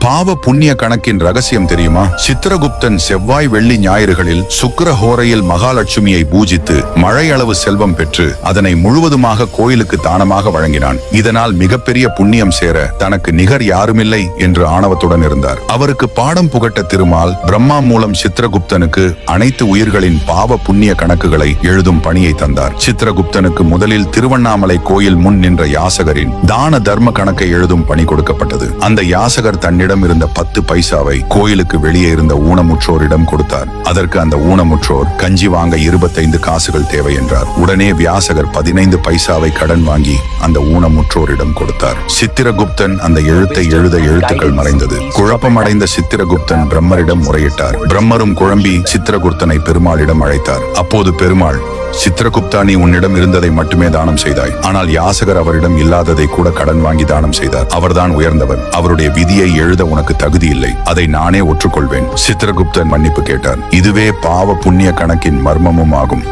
பாவ புண்ணிய கணக்கின் ரகசியம் தெரியுமா? சித்திரகுப்தன் செவ்வாய் வெள்ளி ஞாயிறுகளில் சுக்கிர ஹோரையில் மகாலட்சுமியை பூஜித்து மழை அளவு செல்வம் பெற்று அதனை முழுவதுமாக கோயிலுக்கு தானமாக வழங்கினான். இதனால் மிகப்பெரிய புண்ணியம் சேர தனக்கு நிகர் யாருமில்லை என்று ஆணவத்துடன் இருந்தார். அவருக்கு பாடம் புகட்ட திருமால் பிரம்மா மூலம் சித்திரகுப்தனுக்கு அனைத்து உயிர்களின் பாவ புண்ணிய கணக்குகளை எழுதும் பணியை தந்தார். சித்திரகுப்தனுக்கு முதலில் திருவண்ணாமலை கோயில் முன் நின்ற யாசகரின் தான தர்ம கணக்கை எழுதும் பணி கொடுக்கப்பட்டது. அந்த யாசகர் தன்னிடம் இருந்த 10 பைசாவை கோயிலுக்கு வெளியே இருந்த ஊனமுற்றோரிடம் கொடுத்தார். அதற்கு அந்த ஊனமுற்றோர் கஞ்சி வாங்க 25 காசுகள் தேவை என்றார். உடனே வியாசகர் 15 பைசாவை கடன் வாங்கி அந்த ஊனமுற்றோரிடம் கொடுத்தார். சித்திரகுப்தன் அந்த எழுத்தை எழுத எழுத்துக்கள் மறைந்தது. குழப்பமடைந்த சித்திரகுப்தன் பிரம்மரிடம் முறையிட்டார். பிரம்மரும் குழம்பி சித்திரகுப்தனை பெருமாளிடம் அழைத்தார். அப்போது பெருமாள், சித்திரகுப்தா, நீ உன்னிடம் இருந்ததை மட்டுமே தானம் செய்தாய். ஆனால் யாசகர் அவரிடம் இல்லாததை கூட கடன் வாங்கி தானம் செய்தார். அவர்தான் உயர்ந்தவர். அவருடைய விதியை எழுத உனக்கு தகுதி இல்லை. அதை நானே ஒற்றுக்கொள்வேன். சித்திரகுப்தன் மன்னிப்பு கேட்டார். இதுவே பாவ புண்ணிய கணக்கின் மர்மமும் ஆகும்.